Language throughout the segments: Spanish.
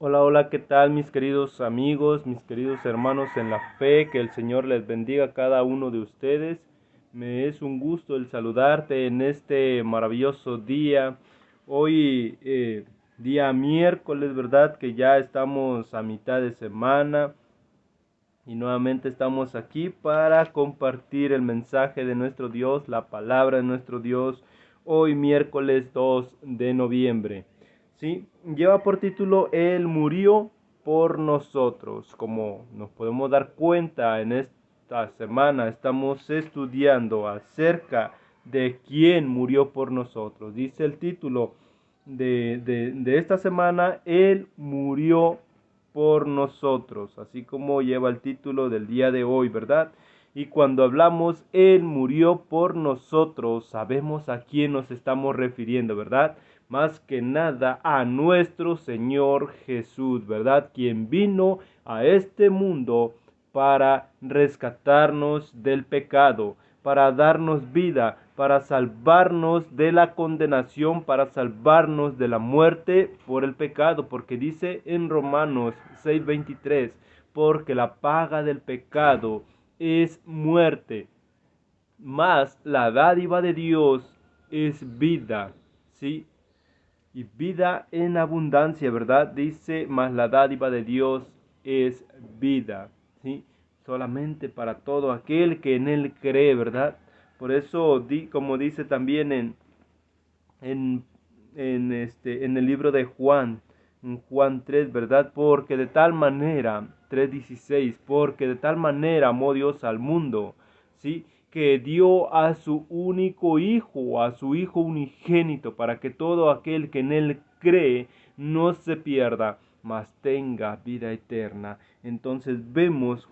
Hola, hola, ¿qué tal mis queridos amigos, mis queridos hermanos en la fe? Que el Señor les bendiga a cada uno de ustedes. Me es un gusto el saludarte en este maravilloso día. Hoy, día miércoles, ¿verdad? Que ya estamos a mitad de semana y nuevamente estamos aquí para compartir el mensaje de nuestro Dios, la palabra de nuestro Dios, hoy miércoles 2 de noviembre. ¿Sí? Lleva por título Él murió por nosotros. Como nos podemos dar cuenta en esta semana, estamos estudiando acerca de quién murió por nosotros. Dice el título de esta semana, Él murió por nosotros, así como lleva el título del día de hoy, ¿verdad? Y cuando hablamos Él murió por nosotros, sabemos a quién nos estamos refiriendo, ¿verdad? Más que nada a nuestro Señor Jesús, ¿verdad? Quien vino a este mundo para rescatarnos del pecado, para darnos vida, para salvarnos de la condenación, para salvarnos de la muerte por el pecado, porque dice en Romanos 6:23, porque la paga del pecado es muerte, mas la dádiva de Dios es vida, ¿sí? Y vida en abundancia, ¿verdad? Dice, mas la dádiva de Dios es vida, ¿sí? Solamente para todo aquel que en Él cree, ¿verdad? Por eso, como dice también en, en el libro de Juan, en Juan 3, ¿verdad? Porque de tal manera, 3:16, porque de tal manera amó Dios al mundo, ¿sí? Que dio a su único hijo, a su hijo unigénito, para que todo aquel que en él cree no se pierda, mas tenga vida eterna. Entonces vemos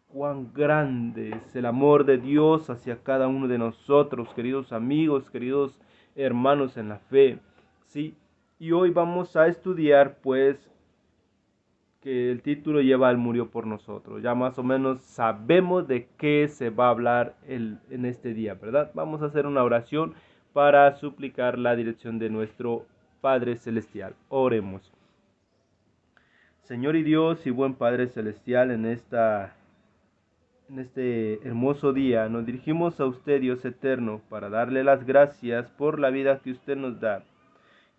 cuán grande es el amor de Dios hacia cada uno de nosotros, queridos amigos, queridos hermanos en la fe, ¿sí? Y hoy vamos a estudiar, pues, que el título lleva Él murió por nosotros. Ya más o menos sabemos de qué se va a hablar en este día, ¿verdad? Vamos a hacer una oración para suplicar la dirección de nuestro Padre Celestial. Oremos. Señor y Dios y buen Padre Celestial, en este hermoso día nos dirigimos a usted, Dios eterno, para darle las gracias por la vida que usted nos da.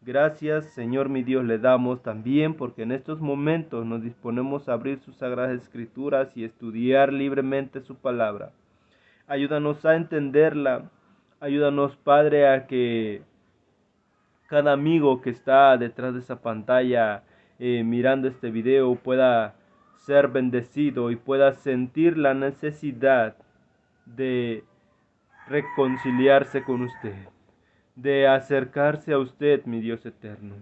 Gracias, Señor mi Dios, le damos también porque en estos momentos nos disponemos a abrir sus sagradas escrituras y estudiar libremente su palabra. Ayúdanos a entenderla. Ayúdanos, Padre, a que cada amigo que está detrás de esa pantalla mirando este video pueda ser bendecido y pueda sentir la necesidad de reconciliarse con usted, de acercarse a usted, mi Dios eterno.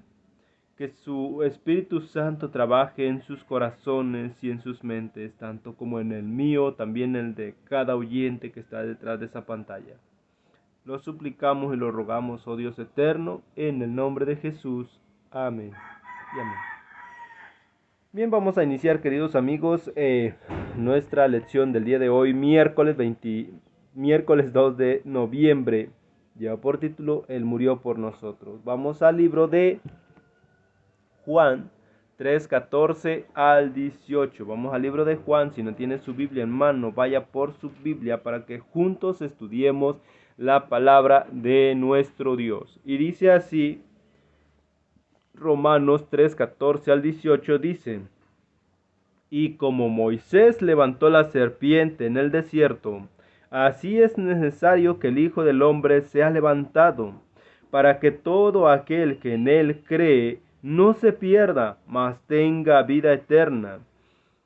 Que su Espíritu Santo trabaje en sus corazones y en sus mentes, tanto como en el mío, también el de cada oyente que está detrás de esa pantalla. Lo suplicamos y lo rogamos, oh Dios eterno, en el nombre de Jesús. Amén y amén. Bien, vamos a iniciar, queridos amigos, nuestra lección del día de hoy, miércoles 2 de noviembre. Lleva por título, Él murió por nosotros. Vamos al libro de Juan 3:14 al 18. Vamos al libro de Juan. Si no tiene su Biblia en mano, vaya por su Biblia para que juntos estudiemos la palabra de nuestro Dios. Y dice así, Romanos 3:14 al 18 dice: Y como Moisés levantó la serpiente en el desierto, así es necesario que el Hijo del Hombre sea levantado, para que todo aquel que en él cree no se pierda, mas tenga vida eterna.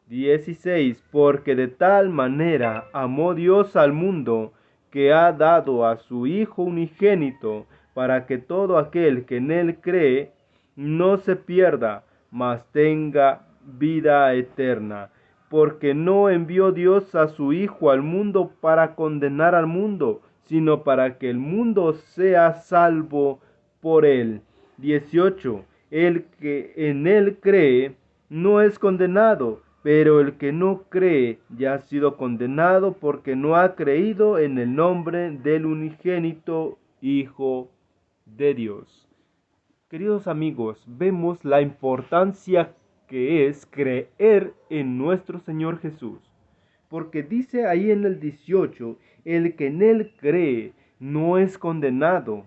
16. Porque de tal manera amó Dios al mundo, que ha dado a su Hijo unigénito, para que todo aquel que en él cree no se pierda, mas tenga vida eterna. Porque no envió Dios a su Hijo al mundo para condenar al mundo, sino para que el mundo sea salvo por él. 18. El que en él cree no es condenado, pero el que no cree ya ha sido condenado porque no ha creído en el nombre del unigénito Hijo de Dios. queridos amigos, vemos la importancia que es creer en nuestro Señor Jesús. Porque dice ahí en el 18, el que en Él cree no es condenado,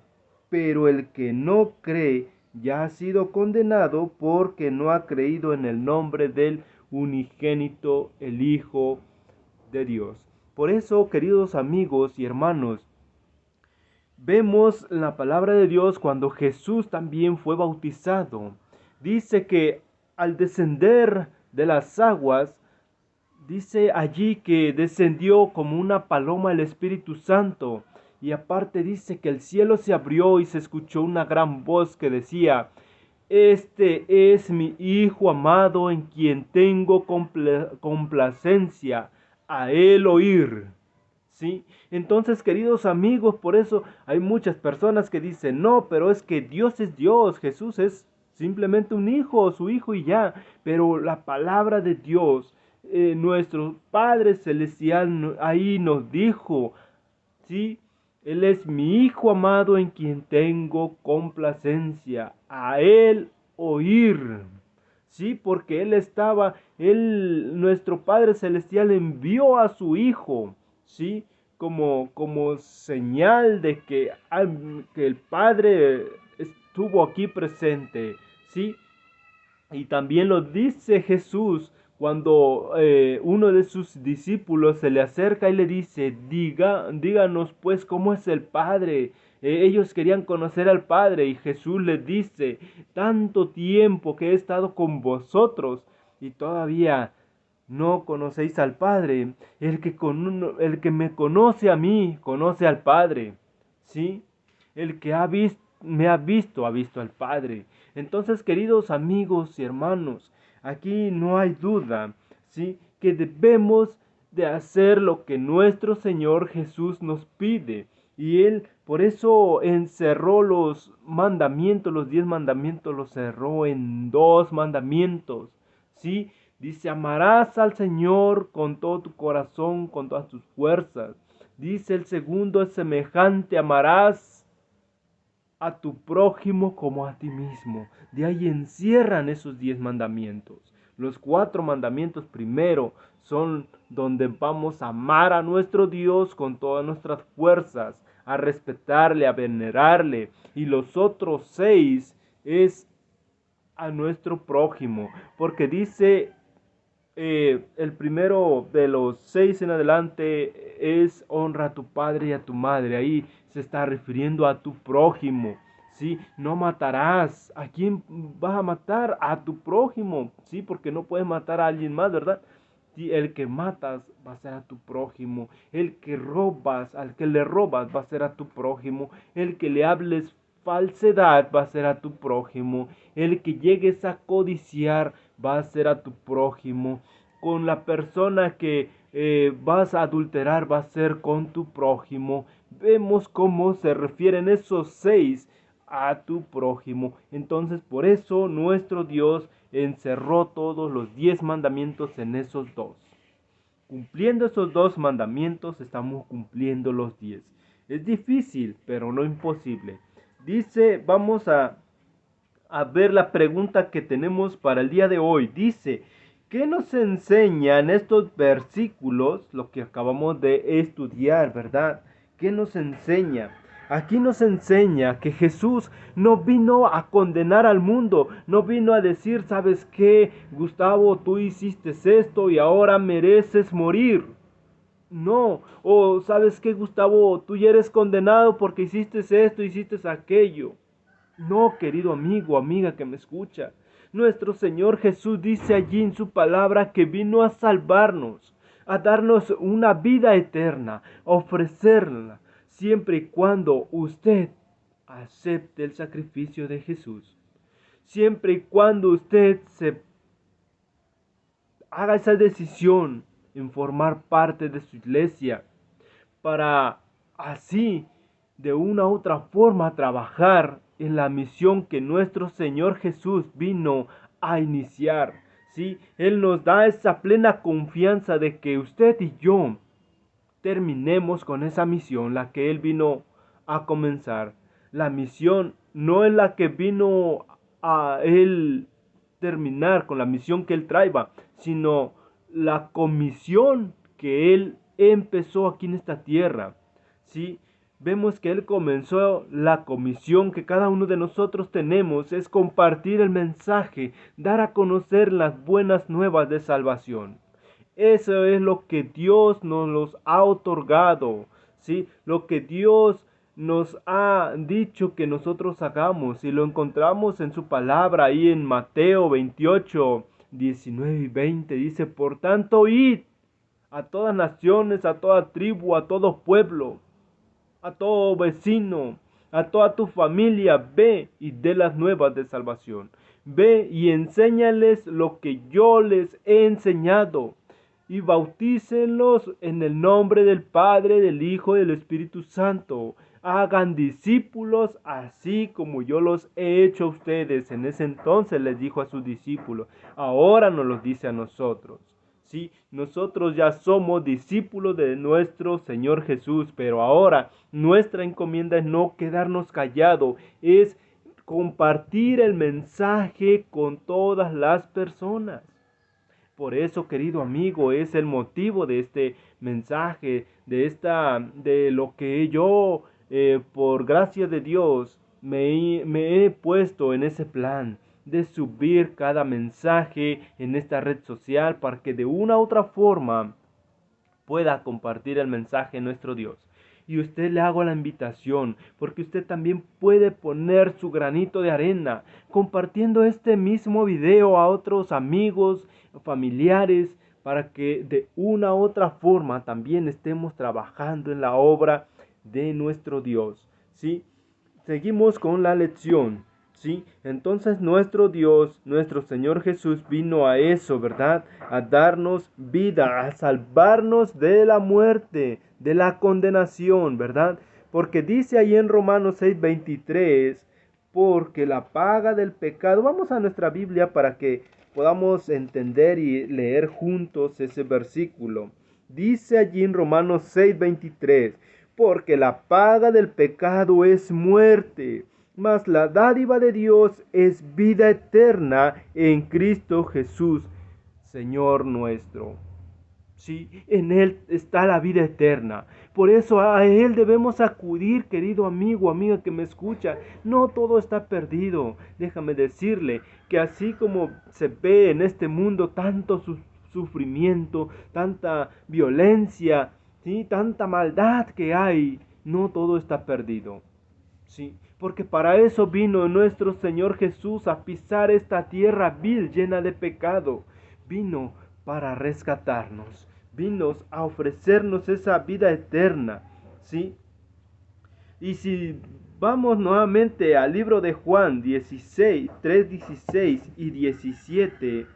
pero el que no cree ya ha sido condenado porque no ha creído en el nombre del unigénito, el Hijo de Dios. Por eso, queridos amigos y hermanos, vemos la palabra de Dios cuando Jesús también fue bautizado. Dice que al descender de las aguas, dice allí que descendió como una paloma el Espíritu Santo. Y aparte dice que el cielo se abrió y se escuchó una gran voz que decía: este es mi Hijo amado en quien tengo complacencia, a él oír. ¿Sí? Entonces, queridos amigos, por eso hay muchas personas que dicen: no, pero es que Dios es Dios, Jesús es simplemente un hijo, su hijo y ya. Pero la palabra de Dios, nuestro Padre Celestial ahí nos dijo, ¿sí? Él es mi Hijo amado en quien tengo complacencia, a Él oír. Sí, porque nuestro Padre Celestial envió a su Hijo, ¿sí? Como señal de que el Padre estuvo aquí presente, ¿sí? Y también lo dice Jesús cuando uno de sus discípulos se le acerca y le dice: díganos pues cómo es el Padre. Ellos querían conocer al Padre y Jesús les dice: tanto tiempo que he estado con vosotros y todavía no conocéis al Padre. El que me conoce a mí, conoce al Padre. ¿Sí? El que me ha visto al Padre. Entonces, queridos amigos y hermanos, aquí no hay duda, ¿sí?, que debemos de hacer lo que nuestro Señor Jesús nos pide. Y Él por eso encerró los mandamientos, los 10 mandamientos, los cerró en 2 mandamientos, ¿sí? Dice: amarás al Señor con todo tu corazón, con todas tus fuerzas. Dice el segundo es semejante: amarás a tu prójimo como a ti mismo. De ahí encierran esos 10 mandamientos. Los 4 mandamientos primero son donde vamos a amar a nuestro Dios con todas nuestras fuerzas, a respetarle, a venerarle. Y los otros 6 es a nuestro prójimo, porque dice el primero de los 6 en adelante es: honra a tu padre y a tu madre. Ahí se está refiriendo a tu prójimo, ¿sí? No matarás. ¿A quién vas a matar? A tu prójimo, ¿sí? Porque no puedes matar a alguien más, ¿verdad? Sí, el que matas va a ser a tu prójimo. El que robas, al que le robas va a ser a tu prójimo. El que le hables falsedad va a ser a tu prójimo. El que llegues a codiciar va a ser a tu prójimo. Con la persona que vas a adulterar va a ser con tu prójimo. Vemos cómo se refieren esos 6 a tu prójimo. Entonces, por eso nuestro Dios encerró todos los 10 mandamientos en esos 2. Cumpliendo esos 2 mandamientos, estamos cumpliendo los 10. Es difícil, pero no imposible. Dice, vamos a ver la pregunta que tenemos para el día de hoy. Dice: ¿qué nos enseñan estos versículos? Lo que acabamos de estudiar, ¿verdad? ¿Qué nos enseña? Aquí nos enseña que Jesús no vino a condenar al mundo, no vino a decir: ¿sabes qué, Gustavo? Tú hiciste esto y ahora mereces morir. No, o ¿sabes qué, Gustavo? Tú ya eres condenado porque hiciste esto, hiciste aquello. No, querido amigo, amiga que me escucha. Nuestro Señor Jesús dice allí en su palabra que vino a salvarnos, a darnos una vida eterna, a ofrecerla, siempre y cuando usted acepte el sacrificio de Jesús. Siempre y cuando usted se haga esa decisión en formar parte de su iglesia, para así de una u otra forma trabajar en la misión que nuestro Señor Jesús vino a iniciar. ¿Sí? Él nos da esa plena confianza de que usted y yo terminemos con esa misión, la que Él vino a comenzar. La misión no es la que vino a Él terminar con la misión que Él traía, sino la comisión que Él empezó aquí en esta tierra. ¿Sí? Vemos que Él comenzó la comisión que cada uno de nosotros tenemos, es compartir el mensaje, dar a conocer las buenas nuevas de salvación. Eso es lo que Dios nos los ha otorgado, ¿sí? Lo que Dios nos ha dicho que nosotros hagamos, y lo encontramos en su palabra ahí en Mateo 28, 19 y 20. Dice: por tanto, id a todas naciones, a toda tribu, a todo pueblo, a todo vecino, a toda tu familia, ve y dé las nuevas de salvación. Ve y enséñales lo que yo les he enseñado, y bautícenlos en el nombre del Padre, del Hijo y del Espíritu Santo. Hagan discípulos así como yo los he hecho a ustedes. En ese entonces les dijo a sus discípulos, ahora nos los dice a nosotros. Sí, nosotros ya somos discípulos de nuestro Señor Jesús, pero ahora nuestra encomienda es no quedarnos callados, es compartir el mensaje con todas las personas. Por eso, querido amigo, es el motivo de este mensaje, de lo que yo, por gracia de Dios, me he puesto en ese plan de subir cada mensaje en esta red social para que de una u otra forma pueda compartir el mensaje de nuestro Dios. Y usted le hago la invitación, porque usted también puede poner su granito de arena, compartiendo este mismo video a otros amigos, familiares, para que de una u otra forma también estemos trabajando en la obra de nuestro Dios. ¿Sí? Seguimos con la lección. ¿Sí? Entonces nuestro Dios, nuestro Señor Jesús vino a eso, ¿verdad? A darnos vida, a salvarnos de la muerte, de la condenación, ¿verdad? Porque dice ahí en Romanos 6:23, porque la paga del pecado, vamos a nuestra Biblia para que podamos entender y leer juntos ese versículo. Dice allí en Romanos 6:23, porque la paga del pecado es muerte, mas la dádiva de Dios es vida eterna en Cristo Jesús, Señor nuestro. Sí, en Él está la vida eterna. Por eso a Él debemos acudir, querido amigo, amiga que me escucha. No todo está perdido. Déjame decirle que así como se ve en este mundo tanto sufrimiento, tanta violencia, ¿sí? Tanta maldad que hay, no todo está perdido. Sí, porque para eso vino nuestro Señor Jesús a pisar esta tierra vil llena de pecado. Vino para rescatarnos, vino a ofrecernos esa vida eterna, ¿sí? Y si vamos nuevamente al libro de Juan 16, 3, 16 y 17,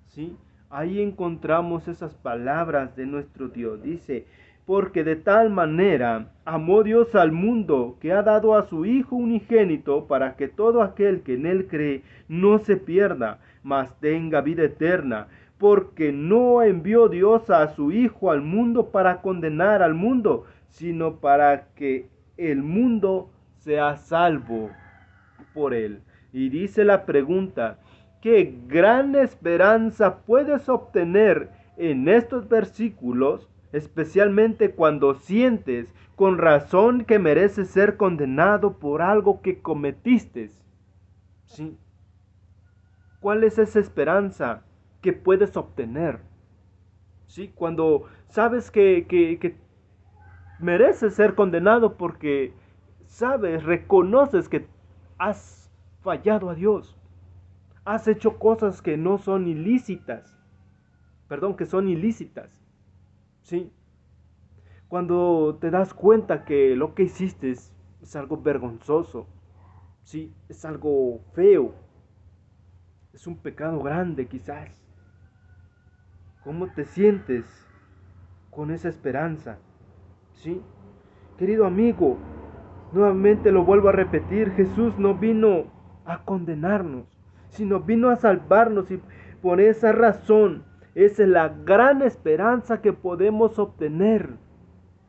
¿sí? Ahí encontramos esas palabras de nuestro Dios. Dice: porque de tal manera amó Dios al mundo, que ha dado a su Hijo unigénito, para que todo aquel que en Él cree no se pierda, mas tenga vida eterna. Porque no envió Dios a su Hijo al mundo para condenar al mundo, sino para que el mundo sea salvo por Él. Y dice la pregunta: ¿qué gran esperanza puedes obtener en estos versículos? Especialmente cuando sientes con razón que mereces ser condenado por algo que cometiste. ¿Sí? ¿Cuál es esa esperanza que puedes obtener? ¿Sí? Cuando sabes que mereces ser condenado porque sabes, reconoces que has fallado a Dios. Has hecho cosas que no son ilícitas. Que son ilícitas. ¿Sí? Cuando te das cuenta que lo que hiciste es algo vergonzoso, ¿sí? Es algo feo, es un pecado grande quizás. ¿Cómo te sientes con esa esperanza? ¿Sí? Querido amigo, nuevamente lo vuelvo a repetir, Jesús no vino a condenarnos, sino vino a salvarnos, y por esa razón esa es la gran esperanza que podemos obtener.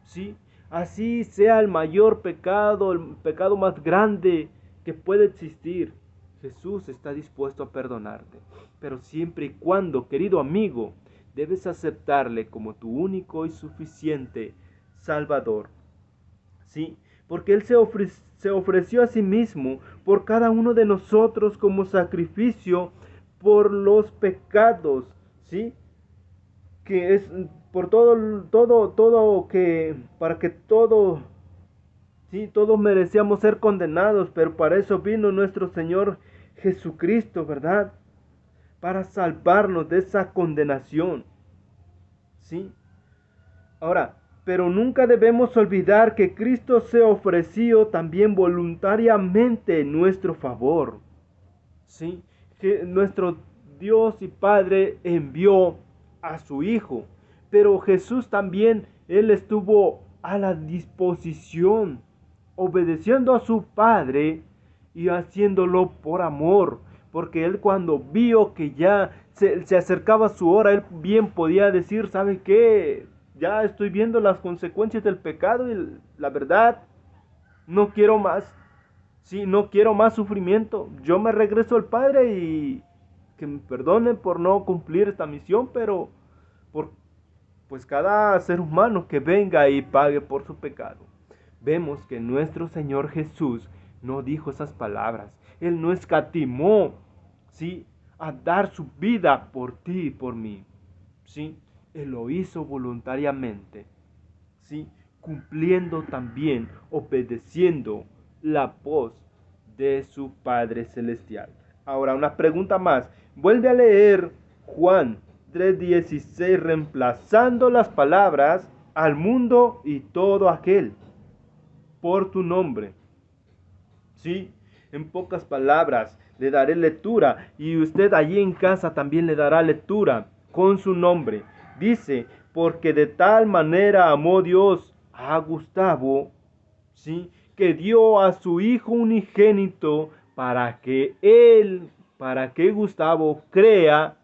¿Sí? Así sea el mayor pecado, el pecado más grande que puede existir. Jesús está dispuesto a perdonarte, pero siempre y cuando, querido amigo, debes aceptarle como tu único y suficiente Salvador. ¿Sí? Porque Él se ofreció a sí mismo por cada uno de nosotros como sacrificio por los pecados, ¿sí? Que es por todo que, para que todo, sí, todos merecíamos ser condenados, pero para eso vino nuestro Señor Jesucristo, ¿verdad? Para salvarnos de esa condenación, ¿sí? Ahora, pero nunca debemos olvidar que Cristo se ofreció también voluntariamente en nuestro favor, ¿sí? Que nuestro Dios y Padre envió a su Hijo, pero Jesús también, Él estuvo a la disposición, obedeciendo a su Padre y haciéndolo por amor, porque Él cuando vio que ya se acercaba su hora, Él bien podía decir, ¿sabe qué? Ya estoy viendo las consecuencias del pecado y la verdad, no quiero más. Sí, no quiero más sufrimiento. Yo me regreso al Padre y que me perdonen por no cumplir esta misión, pero por pues cada ser humano que venga y pague por su pecado. Vemos que nuestro Señor Jesús no dijo esas palabras. Él no escatimó, ¿sí?, a dar su vida por ti y por mí. ¿Sí? Él lo hizo voluntariamente. ¿Sí? Cumpliendo también, obedeciendo la voz de su Padre Celestial. Ahora, una pregunta más. Vuelve a leer Juan 3:16, reemplazando las palabras al mundo y todo aquel por tu nombre. ¿Sí? En pocas palabras, le daré lectura y usted allí en casa también le dará lectura con su nombre. Dice, porque de tal manera amó Dios a Gustavo, ¿sí?, que dio a su Hijo unigénito para que Gustavo crea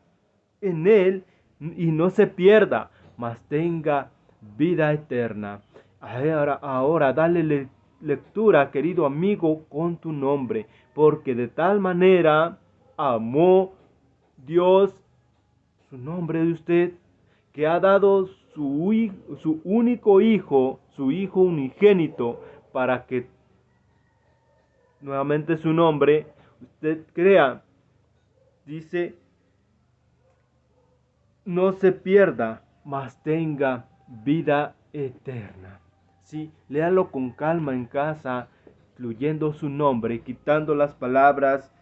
en Él y no se pierda, mas tenga vida eterna. Ahora dale lectura, querido amigo, con tu nombre, porque de tal manera amó Dios, su nombre de usted, que ha dado su único hijo, su Hijo unigénito, para que, nuevamente su nombre, usted crea, dice, no se pierda, mas tenga vida eterna. Sí, léalo con calma en casa, incluyendo su nombre, quitando las palabras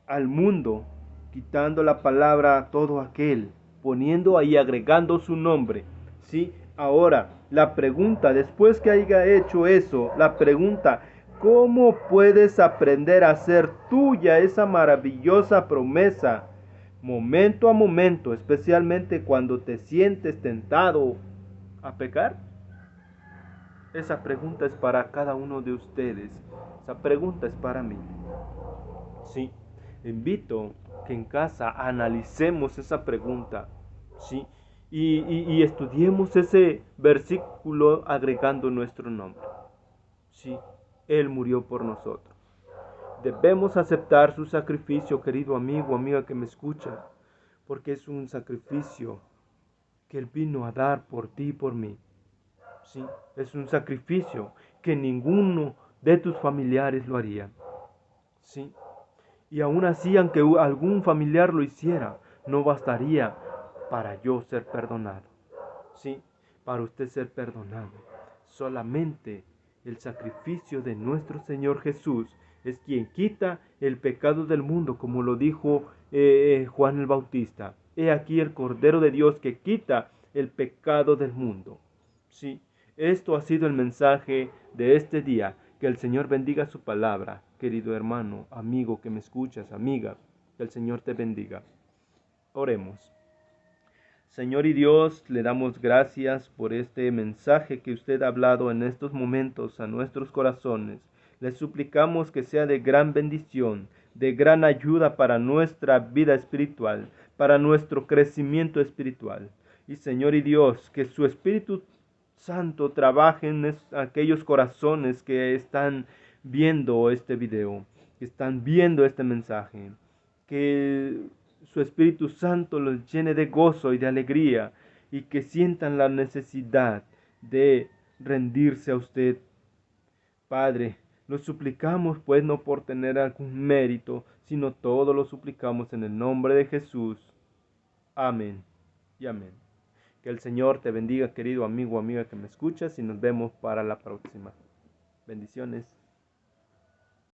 al mundo, quitando la palabra todo aquel, poniendo ahí, agregando su nombre. ¿Sí? Ahora, la pregunta, después que haya hecho eso, la pregunta, ¿cómo puedes aprender a hacer tuya esa maravillosa promesa? Momento a momento, especialmente cuando te sientes tentado a pecar. Esa pregunta es para cada uno de ustedes. Esa pregunta es para mí. Sí, invito que en casa analicemos esa pregunta, ¿sí? Y estudiemos ese versículo agregando nuestro nombre. Sí, Él murió por nosotros. Debemos aceptar su sacrificio, querido amigo, amiga que me escucha, porque es un sacrificio que Él vino a dar por ti y por mí. ¿Sí? Es un sacrificio que ninguno de tus familiares lo haría. ¿Sí? Y aún así, aunque algún familiar lo hiciera, no bastaría para yo ser perdonado. ¿Sí? Para usted ser perdonado. Solamente el sacrificio de nuestro Señor Jesús es quien quita el pecado del mundo, como lo dijo Juan el Bautista. He aquí el Cordero de Dios que quita el pecado del mundo. ¿Sí? Esto ha sido el mensaje de este día. Que el Señor bendiga su palabra, querido hermano, amigo que me escuchas, amiga, que el Señor te bendiga. Oremos. Señor y Dios, le damos gracias por este mensaje que usted ha hablado en estos momentos a nuestros corazones. Le suplicamos que sea de gran bendición, de gran ayuda para nuestra vida espiritual, para nuestro crecimiento espiritual. Y Señor y Dios, que su Espíritu Santo trabaje en aquellos corazones que están viendo este video, que están viendo este mensaje. Que su Espíritu Santo los llene de gozo y de alegría y que sientan la necesidad de rendirse a usted. Padre, lo suplicamos pues no por tener algún mérito, sino todo lo suplicamos en el nombre de Jesús. Amén y amén. Que el Señor te bendiga, querido amigo o amiga que me escuchas, y nos vemos para la próxima. Bendiciones.